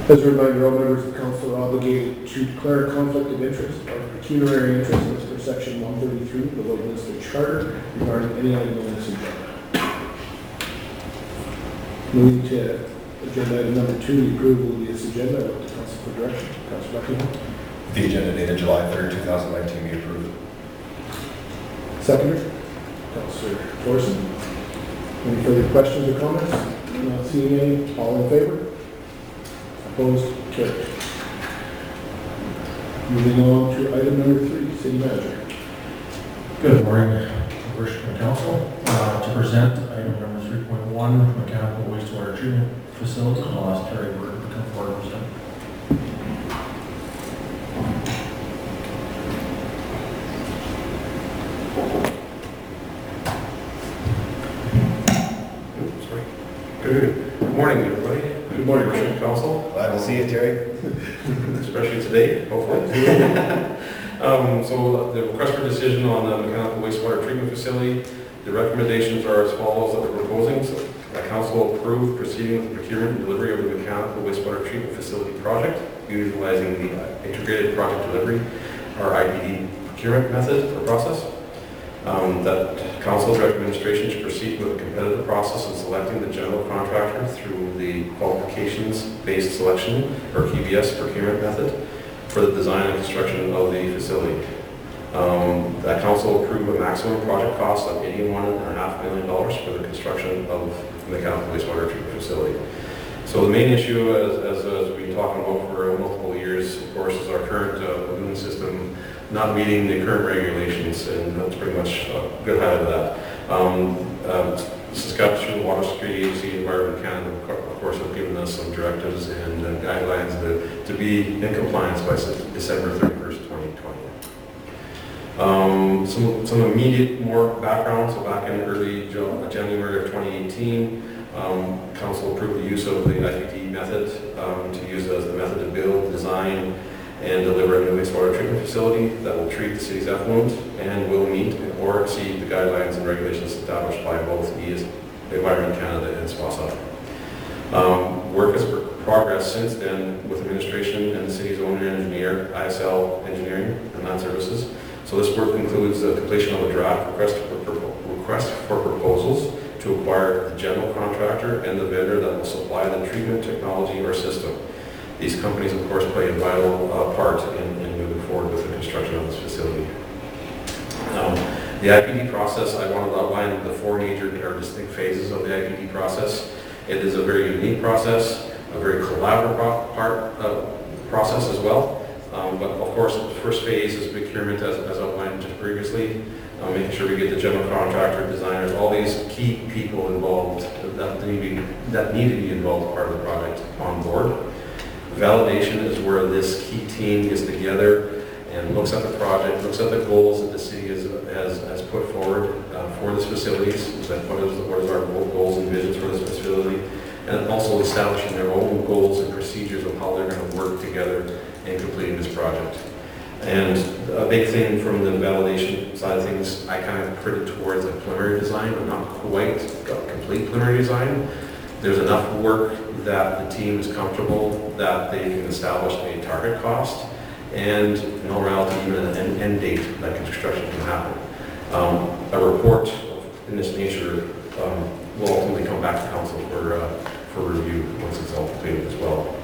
As a reminder, all members of council are obligated to declare a conflict of interest or pecuniary interest as per section 133 of the Lloydminster Charter regarding any item on this agenda. Moving to agenda item number 2, the approval of this agenda. I look to council for direction. Councilor Buckingham. The agenda dated July 3rd, 2019 be approved. Seconder, Councilor Thorson. Any further questions or comments? Not seeing any. All in favor? Opposed? Carried. Moving on to item number 3, City Manager. Good morning, Worship and Council. To present item number 3.1, mechanical wastewater treatment facility. I'll ask Terry Bird to come forward and present. Good morning, everybody. Good morning, Worship Council. Glad to see you, Terry. Especially today, hopefully. So the request for decision on the mechanical wastewater treatment facility, the recommendations are as follows that we're proposing. So the council approve proceeding with the procurement and delivery of the mechanical wastewater treatment facility project, utilizing the integrated project delivery, or IPD procurement method or process. That council's recommendation to proceed with a competitive process in selecting the general contractor through the qualifications-based selection, or QBS procurement method, for the design and construction of the facility. That council approved a maximum project cost of $81.5 million for the construction of the mechanical wastewater treatment facility. So the main issue, as we've been talking about for multiple years, of course, is our current lagoon system not meeting the current regulations, and that's pretty much a good highlight of that. Saskatchewan Water Security Agency, Environment Canada, of course, have given us some directives and guidelines to be in compliance by December 31st, 2020. Some immediate more background. So back in early January of 2018, council approved the use of the IPD method to use as the method to build, design, and deliver a new wastewater treatment facility that will treat the city's effluent and will meet or exceed the guidelines and regulations established by both Environment Canada and SWASA. Work has progressed since then with administration and the city's own engineer, ISL Engineering and Land Services. So this work includes the completion of a draft request for proposals to acquire the general contractor and the vendor that will supply the treatment technology or system. These companies, of course, play a vital part in moving forward with the construction of this facility. The IPD process, I want to outline the 4 major or distinct phases of the IPD process. It is a very unique process, a very collaborative process as well. But of course, the first phase is procurement, as outlined just previously, making sure we get the general contractor, designers, all these key people involved that need to be involved part of the project on board. Validation is where this key team gets together and looks at the project, looks at the goals that the city has put forward for this facilities, what is our goals and visions for this facility, and also establishing their own goals and procedures of how they're going to work together in completing this project. And a big thing from the validation side of things, I kind of put it towards a preliminary design, but not quite a complete preliminary design. There's enough work that the team is comfortable that they can establish a target cost and, in all reality, even an end date that construction can happen. A report in this nature will ultimately come back to council for review once it's all completed as well.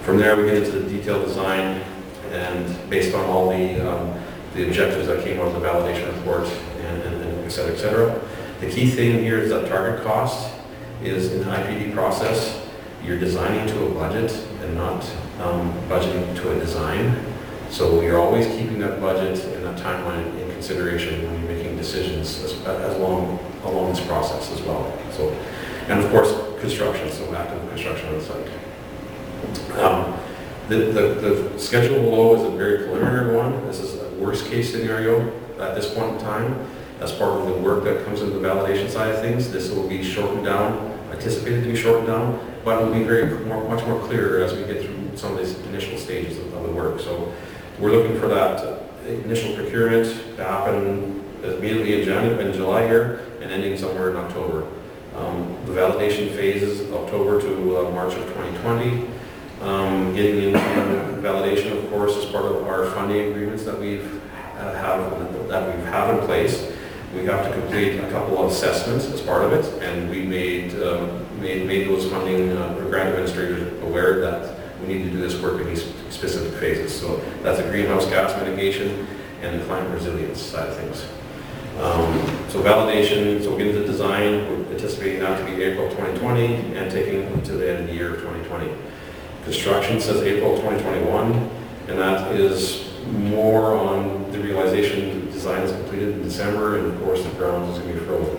From there, we get into the detailed design, and based on all the objectives that came out of the validation report, and et cetera, et cetera. The key thing here is that target cost is in the IPD process, you're designing to a budget and not budgeting to a design. So you're always keeping that budget and that timeline in consideration when you're making decisions as along this process as well. So, and of course, construction, so active construction on the site. The schedule below is a very preliminary one. This is a worst case scenario at this point in time. As part of the work that comes into the validation side of things, this will be shortened down, anticipated to be shortened down, but it will be much more clear as we get through some of these initial stages of the work. So we're looking for that initial procurement to happen immediately in July here and ending somewhere in October. The validation phase is October to March of 2020. Getting into validation, of course, is part of our funding agreements that we have in place. We have to complete a couple of assessments as part of it, and we made those funding grant administrators aware that we need to do this work in these specific phases. So that's a greenhouse gas mitigation and the climate resilience side of things. So validation, so we'll get into design, we're anticipating that to be April 2020 and taking to the end of the year of 2020. Construction says April 2021, and that is more on the realization the design is completed in December, and of course the ground is going to be frozen.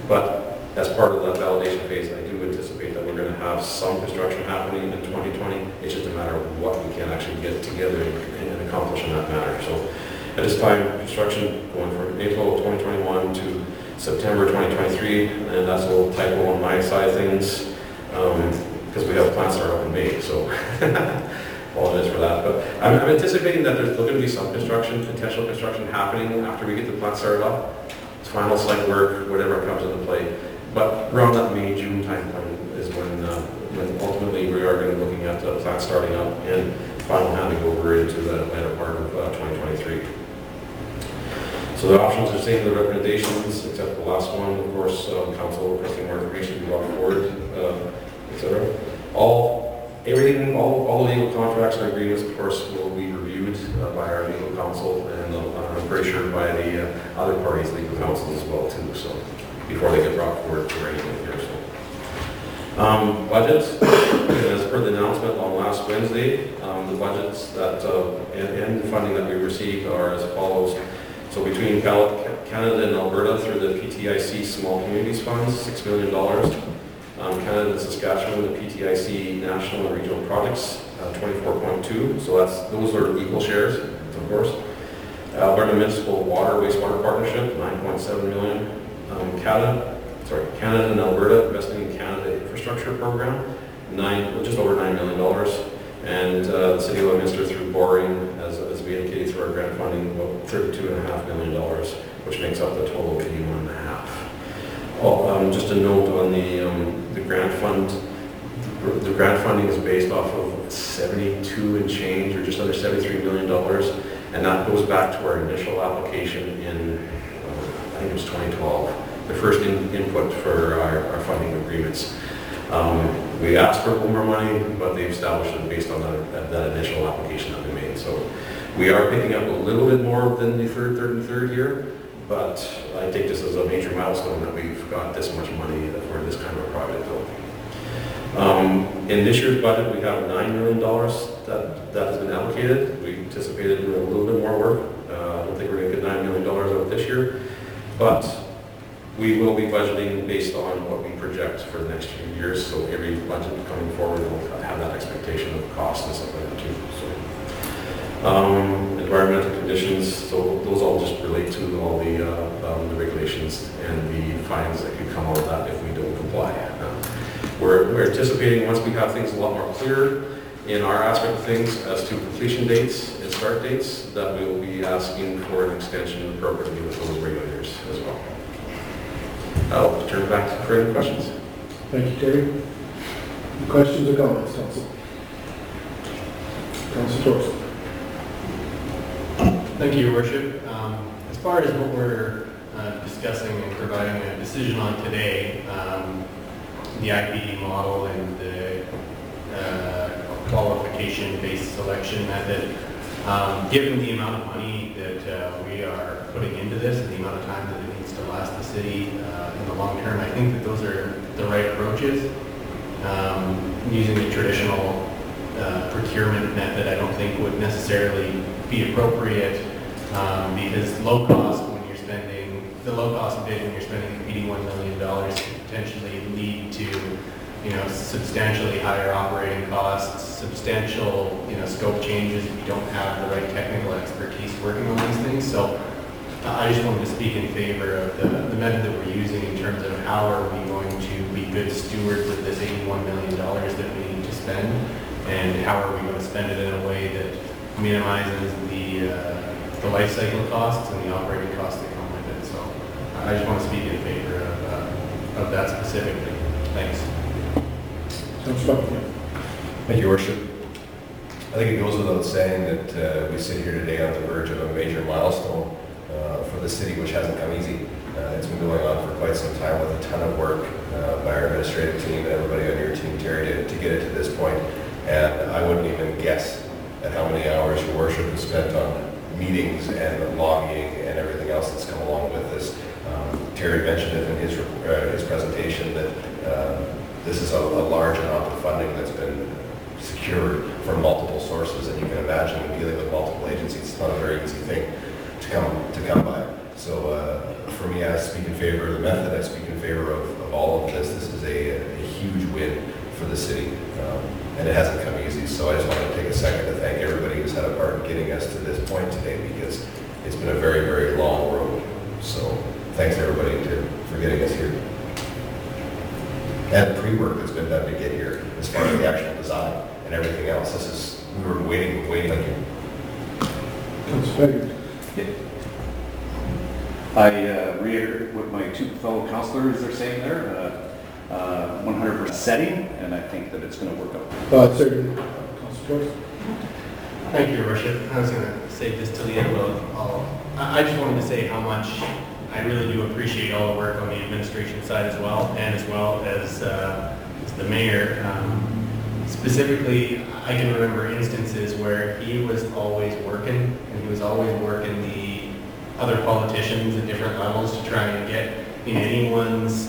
But as part of that validation phase, I do anticipate that we're going to have some construction happening in 2020. It's just a matter of what we can actually get together and accomplish in that matter. So at this time, construction going from April 2021 to September 2023, and that's a little typo on my side of things, because we have plants start up in May, so apologize for that. But I'm anticipating that there's going to be some construction, potential construction happening after we get the plant started up. It's final site work, whatever comes into play. But around that May, June timeframe is when ultimately we are going to be looking at the plant starting up and final handing over into the latter part of 2023. So the options are same, the recommendations, except the last one, of course, council requesting more information to be brought forward, etc. All the legal contracts and agreements, of course, will be reviewed by our legal counsel, and I'm pretty sure by the other parties' legal counsel as well too. So before they get brought forward for anything here. So budget, as per the announcement on last Wednesday, the budgets that and the funding that we received are as follows. So between Canada and Alberta through the PTIC Small Communities Funds, $6 million. Canada and Saskatchewan, the PTIC National and Regional Projects, 24.2. So those are equal shares, of course. Alberta Municipal Water Wastewater Partnership, 9.7 million. Canada and Alberta investing in Canada Infrastructure Program, just over $9 million. And the City of Leominster through borrowing, as we indicated through our grant funding, about $32.5 million, which makes up the total of $81.5. Just a note on the grant fund. The grant funding is based off of 72 and change, or just under $73 million, and that goes back to our initial application in, I think it was 2012, the first input for our funding agreements. We asked for more money, but they established it based on that initial application that we made. So we are picking up a little bit more than the third year, but I take this as a major milestone that we've got this much money for this kind of a project. In this year's budget, we have $9 million that has been allocated. We anticipated doing a little bit more work. I don't think we're going to get $9 million out of this year, but we will be budgeting based on what we project for the next few years. So every budget coming forward will have that expectation of cost and stuff like that too. So, environmental conditions. So those all just relate to all the regulations and the fines that could come out of that if we don't comply. We're anticipating, once we have things a lot more clear in our aspect of things as to completion dates and start dates, that we will be asking for an extension appropriately with those regulators as well. I'll turn it back for any questions. Thank you, Terry. Any questions or comments, Council? Council Thorson. Thank you, Your Worship. As far as what we're discussing and providing a decision on today, the IPD model and the qualification-based selection method, given the amount of money that we are putting into this and the amount of time that it needs to last the city in the long term, I think that those are the right approaches. Using the traditional procurement method, I don't think would necessarily be appropriate because low cost bid when you're spending $81 million could potentially lead to substantially higher operating costs, substantial scope changes if you don't have the right technical expertise working on these things. So I just wanted to speak in favor of the method that we're using in terms of how are we going to be good stewards of this $81 million that we need to spend, and how are we going to spend it in a way that minimizes the life cycle costs and the operating costs that come with it. So I just want to speak in favor of that specifically. Thanks. Councilor Buckingham. Thank you, Your Worship. I think it goes without saying that we sit here today on the verge of a major milestone for the city, which hasn't come easy. It's been going on for quite some time with a ton of work by our administrative team and everybody on your team, Terry, to get it to this point. And I wouldn't even guess at how many hours Your Worship has spent on meetings and lobbying and everything else that's come along with this. Terry mentioned it in his presentation that this is a large amount of funding that's been secured from multiple sources, and you can imagine when dealing with multiple agencies, it's not a very easy thing to come by. So for me, I speak in favor of the method. I speak in favor of all of this. This is a huge win for the city, and it hasn't come easy. So I just want to take a second to thank everybody who's had a part in getting us to this point today, because it's been a very, very long road. So thanks everybody for getting us here. And the pre-work that's been done to get here, as far as the actual design and everything else. We were waiting like you. Councilor Pegg. I reiterate what my two fellow councilors are saying there, 100% setting, and I think that it's going to work out. Certainly, Councilor Joyce. Thank you, Your Worship. I was going to save this till the end, but I just wanted to say how much I really do appreciate all the work on the administration side as well, and as well as the mayor. Specifically, I can remember instances where he was always working, and he was always working the other politicians at different levels to try and get anyone's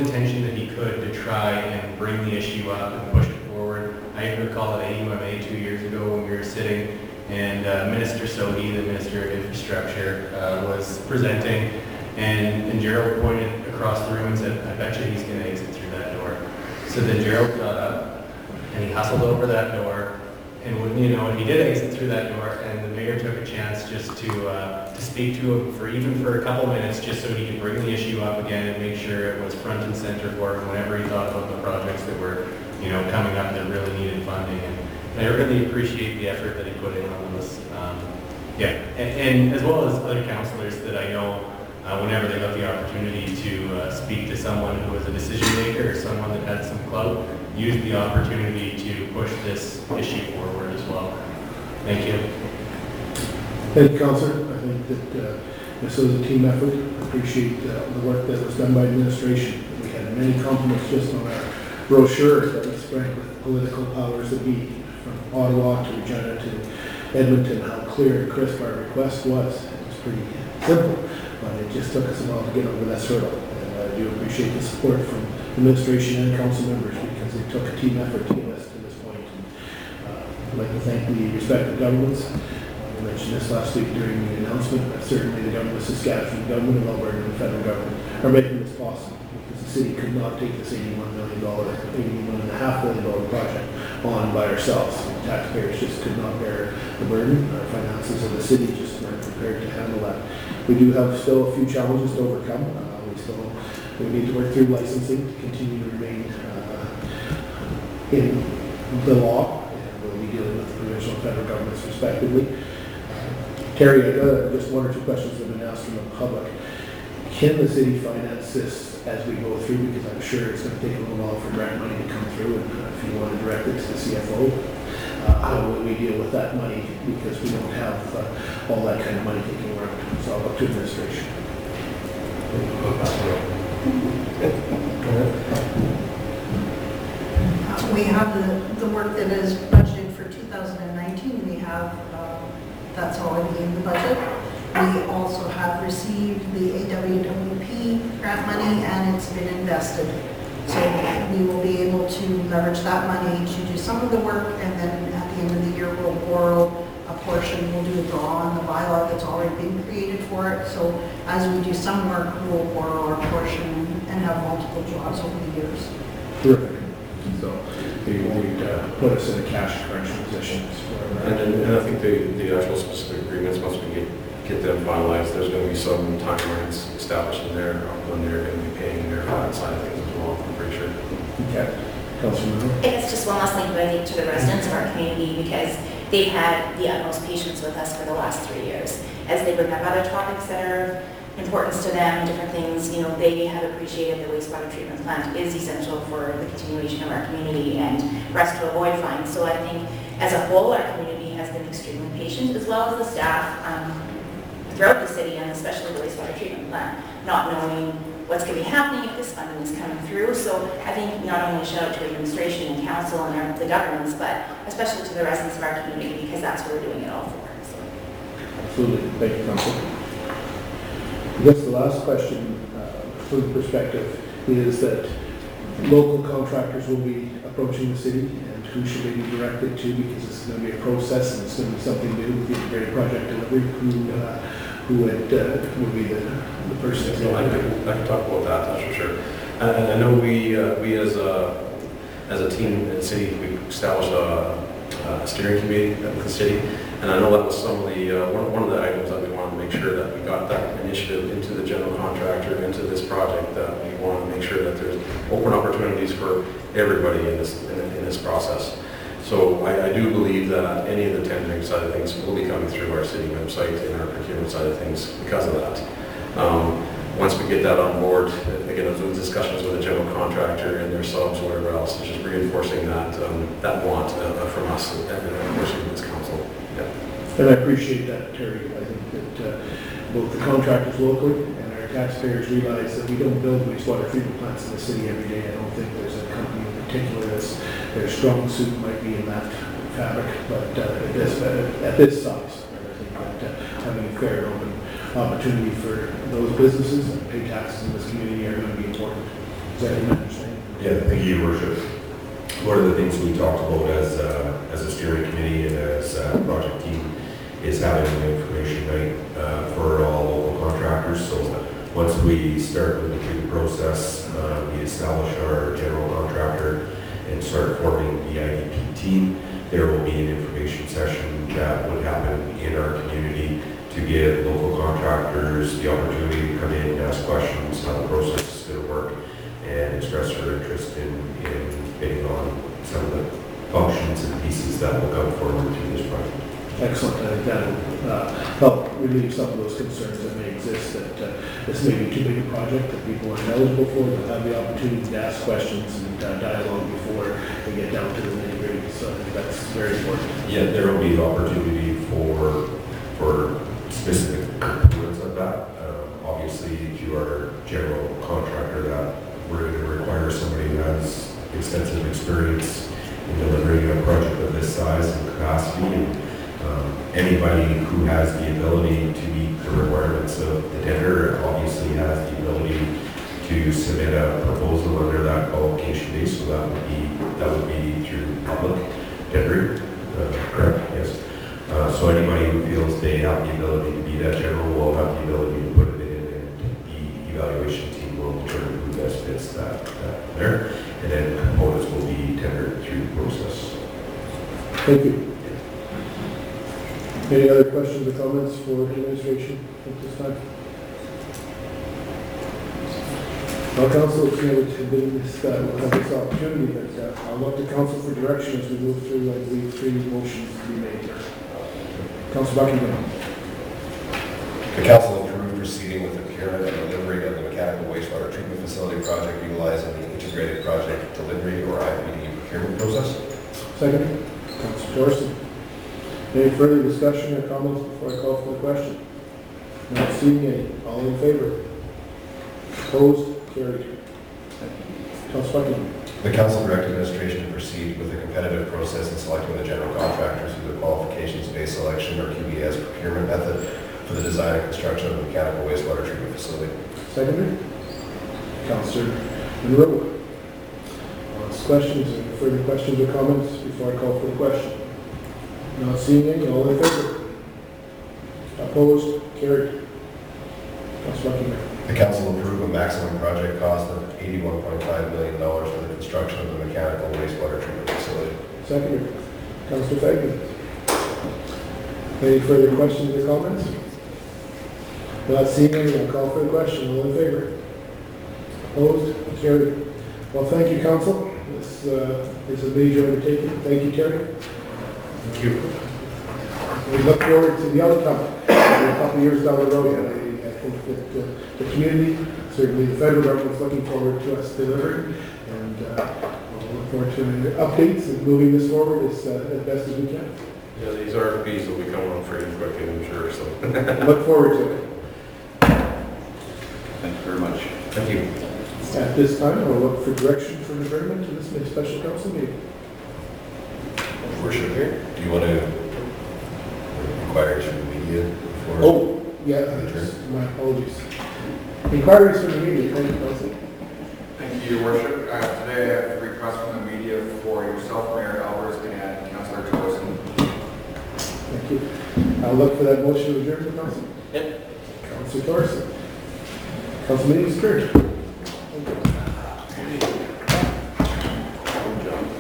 attention that he could to try and bring the issue up and push it forward. I recall at AUMA 2 years ago when we were sitting, and Minister Sodi, the Minister of Infrastructure, was presenting, and Gerald pointed across the room and said, "I bet you he's going to exit through that door." So then Gerald got up and he hustled over that door, and when he did exit through that door, and the mayor took a chance just to speak to him for a couple minutes, just so he could bring the issue up again and make sure it was front and center for him whenever he thought about the projects that were coming up that really needed funding. And I really appreciate the effort that he put in on this. And as well as other councillors that I know, whenever they got the opportunity to speak to someone who was a decision maker or someone that had some clout, used the opportunity to push this issue forward as well. Thank you. Thank you, Councilor. I think that this was a team effort. I appreciate the work that was done by administration. We had many compliments just on our brochure that we spread with political powers that be, from Ottawa to Regina to Edmonton, how clear and crisp our request was. It was pretty simple, but it just took us a while to get over that hurdle. And I do appreciate the support from administration and council members, because it took a team effort to get us to this point. And, I'd like to thank the respective governments. I mentioned this last week during the announcement, but certainly the government of Saskatchewan, the government of Alberta, and the federal government are making this possible, because the city could not take this $81.5 million project on by ourselves. Taxpayers just could not bear the burden. Our finances of the city just weren't prepared to handle that. We do have still a few challenges to overcome. We need to work through licensing to continue to remain in the law, and we'll be dealing with the provincial and federal governments respectively. Terry, just one or two questions that have been asked from the public. Can the city finance this as we go through? Because I'm sure it's going to take a little while for grant money to come through, and if you want to direct it to the CFO, how will we deal with that money? Because we don't have all that kind of money kicking around. So I'll look to administration. We have the work that is budgeted for 2019. We have, that's already in the budget. We also have received the AWWP grant money, and it's been invested. So we will be able to leverage that money to do some of the work, and then at the end of the year, we'll borrow a portion. We'll do a draw on the bylaw that's already been created for it. So as we do some work, we'll borrow our portion and have multiple draws over the years. Terrific. So they will put us in a cash crunch position. And I think the actual specific agreements, once we get them finalized, there's going to be some timelines established in there when they're going to be paying their side of things as well, I'm pretty sure. Okay. Councilor Miller? I guess just one last thing that I think to the residents of our community, because they've had the utmost patience with us for the last 3 years. As they bring up other topics that are importance to them, different things, you know, they have appreciated the wastewater treatment plant is essential for the continuation of our community and for us to avoid fines. So I think as a whole, our community has been extremely patient, as well as the staff throughout the city, and especially the wastewater treatment plant, not knowing what's going to be happening if this funding is coming through. So I think not only a shout out to administration and council and the governments, but especially to the residents of our community, because that's what we're doing it all for. So. Absolutely. Thank you, Council. I guess the last question from the perspective is that local contractors will be approaching the city, and who should they be directed to, because it's going to be a process and it's going to be something new with the integrated project delivery. Who would be the person? So I can talk about that, that's for sure. And I know we as a team in the city, we established a steering committee with the city, and I know that was some of the one of the items that we wanted to make sure that we got that initiative into the general contractor, into this project, that we want to make sure that there's open opportunities for everybody in this process. So I do believe that any of the tendering side of things will be coming through our city website and our procurement side of things because of that. Once we get that on board, again, those discussions with the general contractor and their subs, whatever else, it's just reinforcing that want from us and of course from this council. Yeah. And I appreciate that, Terry. I think that both the contractors locally and our taxpayers realize that we don't build wastewater treatment plants in the city every day. I don't think there's a company in particular that's their strong suit might be in that fabric, but at this size, I think that having a fair and open opportunity for those businesses and pay taxes in this community are going to be important. Is that your understanding? Yeah, thank you, Your Worship. One of the things we talked about as a steering committee and as a project team is having an information night for all local contractors. So once we start moving through the process, we establish our general contractor and start forming the IDP team, there will be an information session that would happen in our community to give local contractors the opportunity to come in and ask questions, how the process is going to work, and express their interest in bidding on some of the functions and pieces that will come forward through this project. Excellent. I think that will help relieve some of those concerns that may exist, that this may be too big a project that people aren't eligible for. They'll have the opportunity to ask questions and dialogue before they get down to the nitty-gritty. So I think that's very important. Yeah, there will be the opportunity for specific components of that. Obviously, if you are a general contractor, that we're going to require somebody who has extensive experience in delivering a project of this size and capacity. And, anybody who has the ability to meet the requirements of the tender obviously has the ability to submit a proposal under that qualification base. So that would be through public tendering, correct? Yes. So anybody who feels they have the ability to be that general will have the ability to put it in, and the evaluation team will determine who best fits that there, and then components will be tendered through the process. Thank you. Any other questions or comments for administration at this time? Our council is going to been this, we'll have this opportunity, but I'll look to council for direction as we move through, I believe, 3 motions to be made here. Councilor Buckingham. The council approved proceeding with the procurement and delivery of the mechanical wastewater treatment facility project utilizing the integrated project delivery or IPD procurement process. Second. Councilor Thorson. Any further discussion or comments before I call for the question? Not seeing any. All in favor? Opposed? Carried. Councilor Buckingham. The council directed administration to proceed with a competitive process in selecting the general contractors through the qualifications-based selection or QBS procurement method for the design and construction of the mechanical wastewater treatment facility. Seconded. Councilor Monroe. Questions, any further questions or comments before I call for the question? Not seeing any, all in favor? Opposed? Carried. Councilor Buckingham. The council approved a maximum project cost of $81.5 million for the construction of the mechanical wastewater treatment facility. Seconded. Councilor Fagin. Any further questions or comments? Not seeing any, I'll call for the question. All in favor? Opposed? Carried. Well, thank you, council. This is a major undertaking. Thank you, Terry. Thank you. We look forward to the outcome a couple of years down the road. I think that the community, certainly the federal government is looking forward to us delivering, and we'll look forward to updates and moving this forward as best as we can. Yeah, these RFPs will be coming on pretty quick, I'm sure, so. Look forward to it. Thank you very much. Thank you. At this time, I'll look for direction for adjournment to this May special council meeting. Worship here, do you want to inquire from the media before? Oh, yeah, my apologies. Inquiries from the media, thank you, Council. Thank you, Your Worship. Today I have a request from the media for yourself, Mayor Albers, and Councilor Torsen. Thank you. I'll look for that motion to adjourn the council. Yep. Councilor Torsen. Council meeting is adjourned.